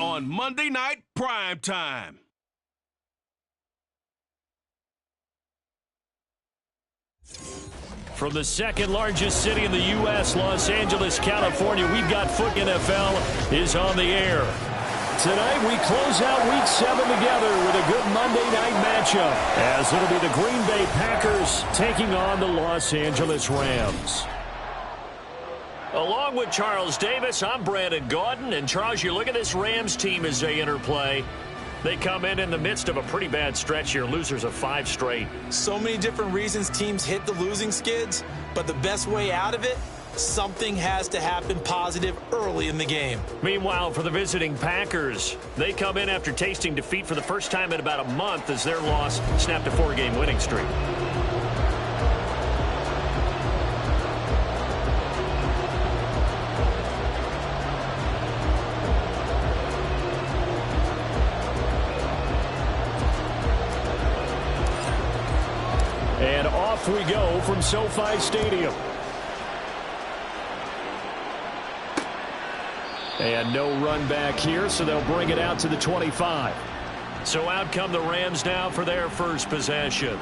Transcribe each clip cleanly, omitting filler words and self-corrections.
on Monday Night Prime Time. From the second largest city in the U.S., Los Angeles, California, we've got Foot NFL is on the air. Tonight, we close out Week 7 together with a good Monday night matchup, as it'll be the Green Bay Packers taking on the Los Angeles Rams. Along with Charles Davis, I'm Brandon Gaudin. And, Charles, you look at this Rams team as they interplay. They come in the midst of a pretty bad stretch here, losers of 5 straight. So many different reasons teams hit the losing skids, but the best way out of it, something has to happen positive early in the game. Meanwhile, for the visiting Packers, they come in after tasting defeat for the first time in about a month as their loss snapped a 4-game winning streak. And off we go from SoFi Stadium. And no run back here, so they'll bring it out to the 25. So out come the Rams now for their first possession.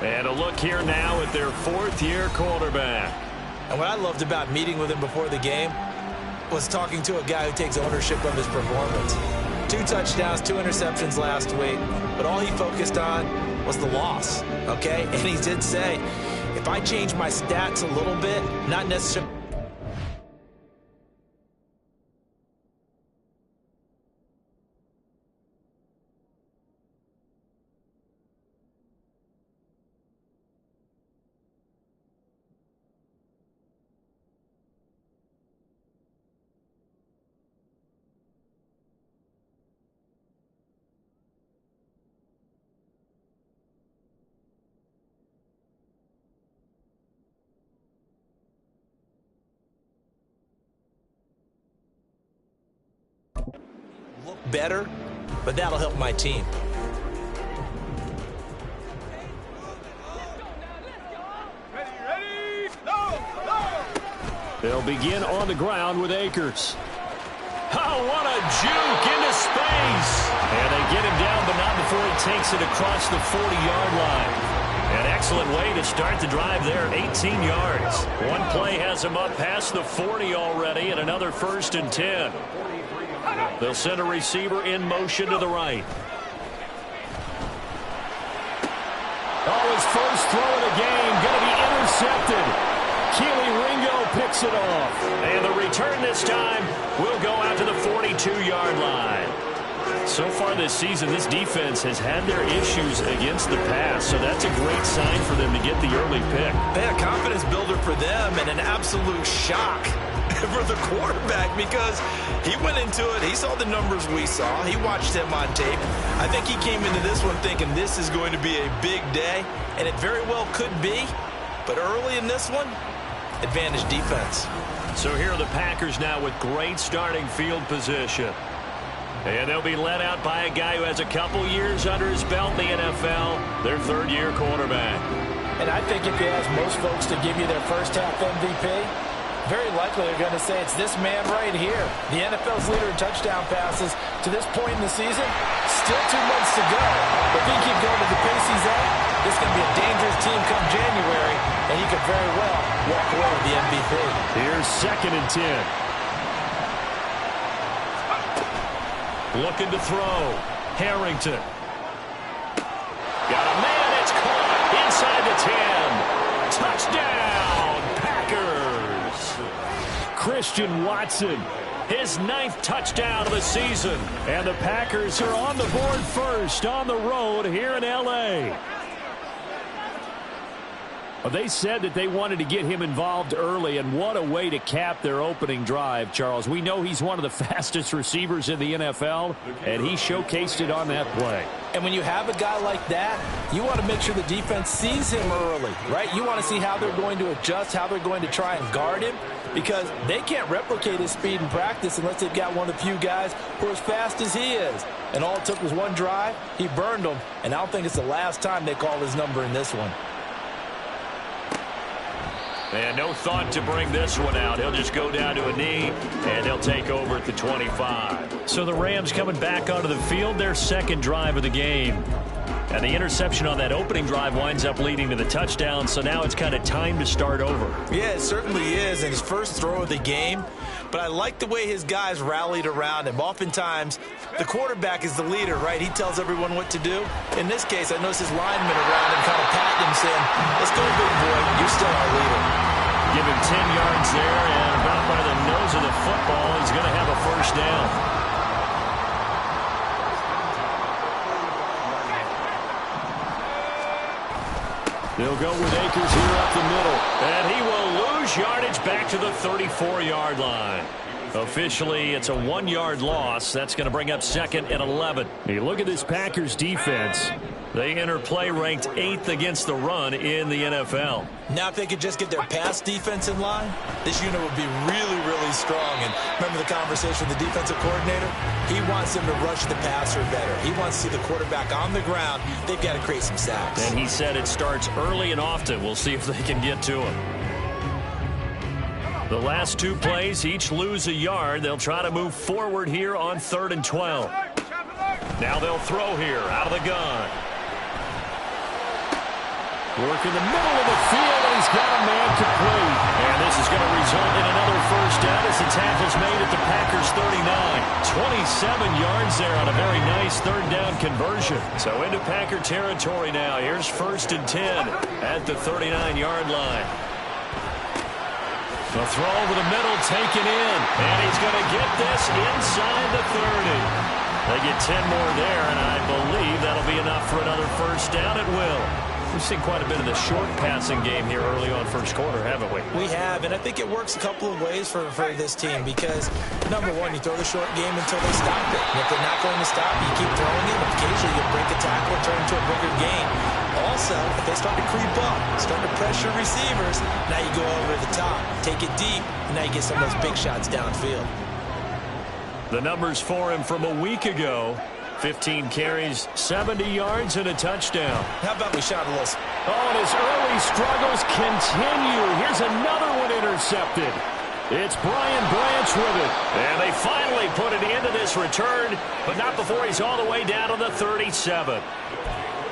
And a look here now at their 4th-year quarterback. And what I loved about meeting with him before the game was talking to a guy who takes ownership of his performance. 2 touchdowns, 2 interceptions last week, but all he focused on was the loss, okay? And he did say, if I change my stats a little bit, not necessarily. Look better, but that'll help my team. Ready, go! They'll begin on the ground with Akers. Oh, what a juke into space. And they get him down, but not before he takes it across the 40-yard line. An excellent way to start the drive there, 18 yards. One play has him up past the 40 already, and another 1st and 10. They'll send a receiver in motion to the right. Oh, his first throw of the game going to be intercepted. Keely Ringo picks it off. And the return this time will go out to the 42-yard line. So far this season, this defense has had their issues against the pass, so that's a great sign for them to get the early pick. They had a confidence builder for them and an absolute shock for the quarterback because he went into it. He saw the numbers we saw. He watched him on tape. I think he came into this one thinking this is going to be a big day, and it very well could be. But early in this one, advantage defense. So here are the Packers now with great starting field position. And they'll be led out by a guy who has a couple years under his belt in the NFL, their 3rd-year quarterback. And I think if you ask most folks to give you their first-half MVP, very likely they're going to say it's this man right here. The NFL's leader in touchdown passes to this point in the season. Still 2 months to go. If he keeps going at the pace he's at, this is going to be a dangerous team come January, and he could very well walk away with the MVP. Here's 2nd and 10. Looking to throw. Harrington. Got a man. It's caught inside the 10. Touchdown, Packers. Christian Watson. His 9th touchdown of the season. And the Packers are on the board first on the road here in L.A. They said that they wanted to get him involved early, and what a way to cap their opening drive, Charles. We know he's one of the fastest receivers in the NFL, and he showcased it on that play. And when you have a guy like that, you want to make sure the defense sees him early, right? You want to see how they're going to adjust, how they're going to try and guard him, because they can't replicate his speed in practice unless they've got one of the few guys who are as fast as he is. And all it took was one drive. He burned them, and I don't think it's the last time they call his number in this one. And no thought to bring this one out. He'll just go down to a knee, and he'll take over at the 25. So the Rams coming back onto the field, their second drive of the game. And the interception on that opening drive winds up leading to the touchdown, so now it's kind of time to start over. Yeah, it certainly is, and his first throw of the game. But I like the way his guys rallied around him. Oftentimes, the quarterback is the leader, right? He tells everyone what to do. In this case, I noticed his linemen around him kind of patting him, saying, let's go, big boy. You're still our leader. Give him 10 yards there, and about by the nose of the football, he's going to have a first down. They'll go with Akers here up the middle. And he will lose yardage back to the 34-yard line. Officially, it's a 1-yard loss. That's going to bring up 2nd and 11. Hey, look at this Packers defense. They enter play ranked 8th against the run in the NFL. Now, if they could just get their pass defense in line, this unit would be really, really strong. And remember the conversation with the defensive coordinator? He wants them to rush the passer better. He wants to see the quarterback on the ground. They've got to create some sacks. And he said it starts early and often. We'll see if they can get to him. The last 2 plays, each lose a yard. They'll try to move forward here on 3rd and 12. Now they'll throw here out of the gun. Work in the middle of the field, and he's got a man complete. And this is going to result in another first down as the tackle's made at the Packers' 39. 27 yards there on a very nice 3rd down conversion. So into Packer territory now. Here's 1st and 10 at the 39-yard line. The throw over the middle, taken in. And he's going to get this inside the 30. They get 10 more there, and I believe that'll be enough for another first down. It will. We've seen quite a bit of the short passing game here early on first quarter, haven't we? We have, and I think it works a couple of ways for this team because, number one, you throw the short game until they stop it. And if they're not going to stop, you keep throwing it. Occasionally, you'll break a tackle and turn into a bigger gain. Also, if they start to creep up, start to pressure receivers, now you go over the top, take it deep, and now you get some of those big shots downfield. The numbers for him from a week ago. 15 carries, 70 yards, and a touchdown. How about we shot a little? Oh, and his early struggles continue. Here's another one intercepted. It's Brian Branch with it. And they finally put it into this return, but not before he's all the way down to the 37.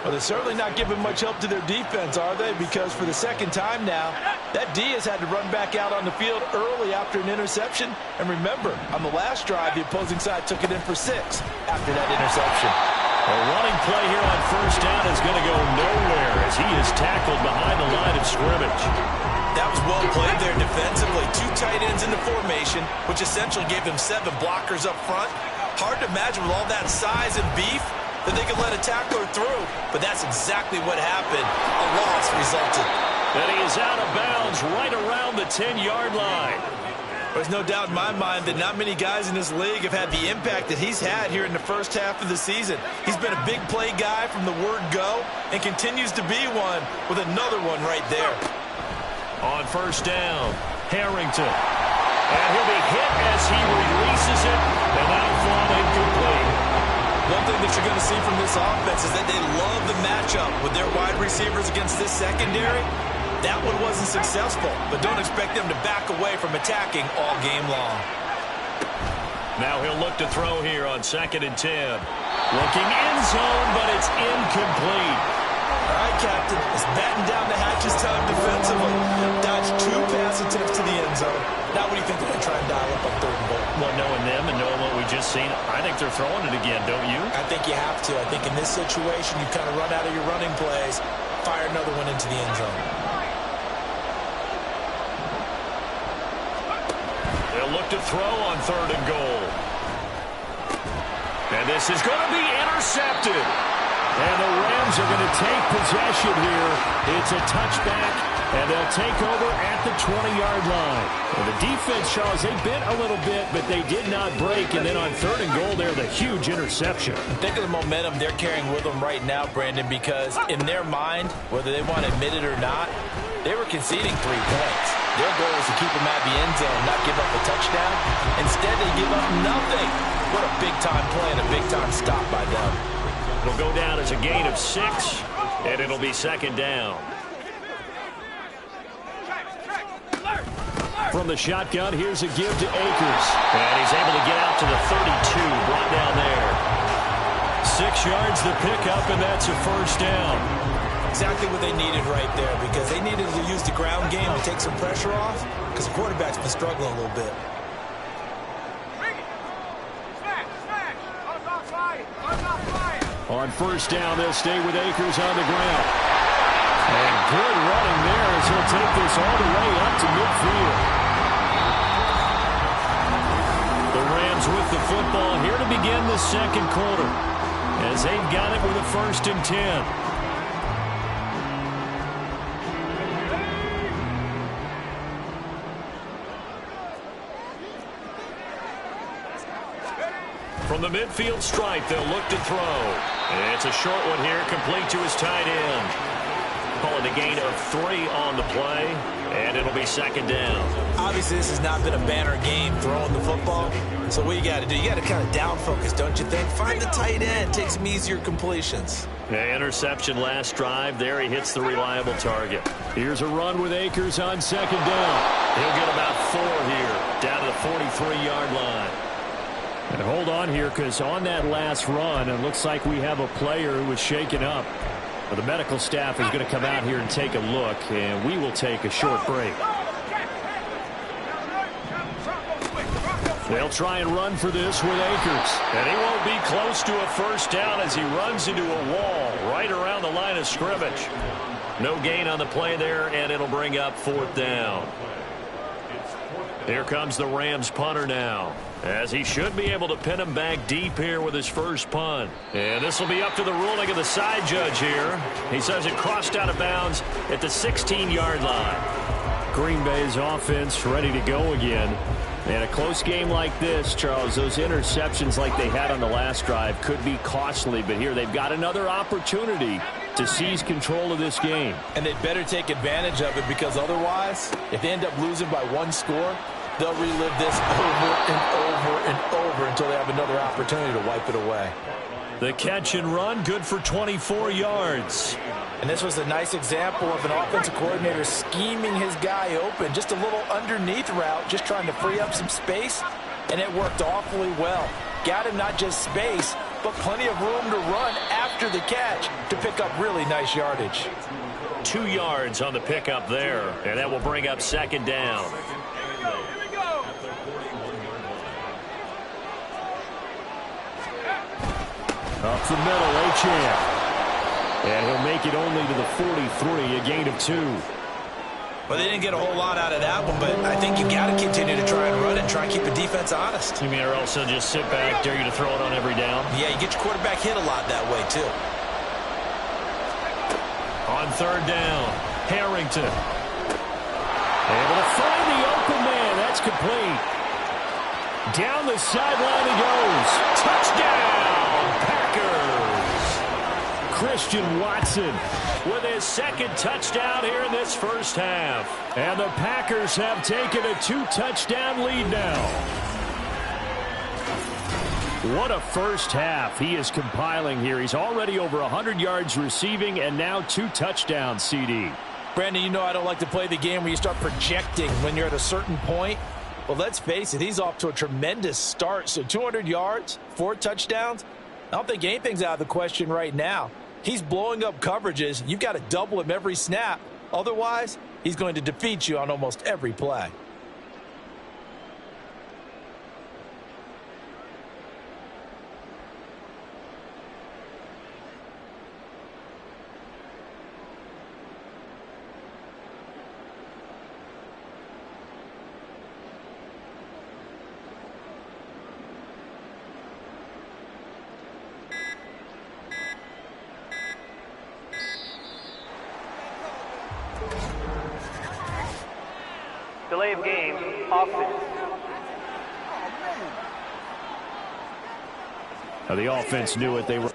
Well, they're certainly not giving much help to their defense, are they? Because for the second time now, that D has had to run back out on the field early after an interception. And remember, on the last drive, the opposing side took it in for 6 after that interception. A running play here on first down is going to go nowhere as he is tackled behind the line of scrimmage. That was well played there defensively. 2 tight ends in the formation, which essentially gave them 7 blockers up front. Hard to imagine with all that size and beef that they could let a tackler through, but that's exactly what happened. A loss resulted. And he is out of bounds right around the 10-yard line. There's no doubt in my mind that not many guys in this league have had the impact that he's had here in the first half of the season. He's been a big play guy from the word go and continues to be one with another one right there. On first down, Harrington. And he'll be hit as he releases it, and that'll fall incomplete. One thing that you're going to see from this offense is that they love the matchup with their wide receivers against this secondary. That one wasn't successful, but don't expect them to back away from attacking all game long. Now he'll look to throw here on 2nd and 10. Looking end zone, but it's incomplete. All right, Captain, it's batten down the hatches time defensively. Dodge 2 pass attempts to the end zone. Now what do you think they're going to try and dial up on 3rd and goal? Well, knowing them and knowing what we just seen, I think they're throwing it again, don't you? I think you have to. I think in this situation, you kind of run out of your running plays, fire another one into the end zone. They'll look to throw on 3rd and goal. And this is going to be intercepted. And the Rams are going to take possession here. It's a touchback, and they'll take over at the 20-yard line. Well, the defense, Charles, they bit a little bit, but they did not break. And then on 3rd and goal, they're the huge interception. Think of the momentum they're carrying with them right now, Brandon, because in their mind, whether they want to admit it or not, they were conceding 3 points. Their goal was to keep them at the end zone, not give up a touchdown. Instead, they give up nothing. What a big-time play and a big-time stop by them. It'll go down as a gain of 6, and it'll be 2nd down. From the shotgun, here's a give to Akers. And he's able to get out to the 32, brought down there. 6 yards the pickup, and that's a first down. Exactly what they needed right there, because they needed to use the ground game to take some pressure off, because the quarterback's been struggling a little bit. On first down, they'll stay with Akers on the ground. And good running there as he'll take this all the way up to midfield. The Rams with the football here to begin the second quarter, as they've got it with a 1st and 10. From the midfield stripe, they'll look to throw. It's a short one here, complete to his tight end. Calling a gain of 3 on the play, and it'll be 2nd down. Obviously, this has not been a banner game throwing the football. So what you got to do, you got to kind of down focus, don't you think? Find the tight end, take some easier completions. Interception last drive. There he hits the reliable target. Here's a run with Akers on 2nd down. He'll get about 4 here, down to the 43-yard line. And hold on here, because on that last run, it looks like we have a player who was shaken up. Well, the medical staff is going to come out here and take a look, and we will take a short break. They'll try and run for this with Akers. And he won't be close to a first down as he runs into a wall right around the line of scrimmage. No gain on the play there, and it'll bring up 4th down. Here comes the Rams punter now, as he should be able to pin him back deep here with his first punt. And this will be up to the ruling of the side judge here. He says it crossed out of bounds at the 16-yard line. Green Bay's offense ready to go again. And a close game like this, Charles, those interceptions like they had on the last drive could be costly. But here they've got another opportunity to seize control of this game. And they'd better take advantage of it, because otherwise, if they end up losing by 1 score, they'll relive this over and over and over until they have another opportunity to wipe it away. The catch and run, good for 24 yards. And this was a nice example of an offensive coordinator scheming his guy open. Just a little underneath route, just trying to free up some space, and it worked awfully well. Got him not just space, but plenty of room to run after the catch to pick up really nice yardage. 2 yards on the pickup there, and that will bring up 2nd down. Up the middle, Achane. And he'll make it only to the 43, a gain of 2. Well, they didn't get a whole lot out of that one, but I think you got to continue to try and run and try and keep the defense honest. You mean, or else they'll just sit back, dare you to throw it on every down? Yeah, you get your quarterback hit a lot that way, too. On 3rd down, Harrington. Able to find the open man. That's complete. Down the sideline he goes. Touchdown, Packers. Christian Watson with his 2nd touchdown here in this first half. And the Packers have taken a 2-touchdown lead now. What a first half he is compiling here. He's already over 100 yards receiving and now 2 touchdowns, CD. Brandon, you know I don't like to play the game where you start projecting when you're at a certain point. Well, let's face it, he's off to a tremendous start. So 200 yards, 4 touchdowns. I don't think anything's out of the question right now. He's blowing up coverages. You've got to double him every snap. Otherwise, he's going to defeat you on almost every play. Delay of game, offense. The offense knew it. They were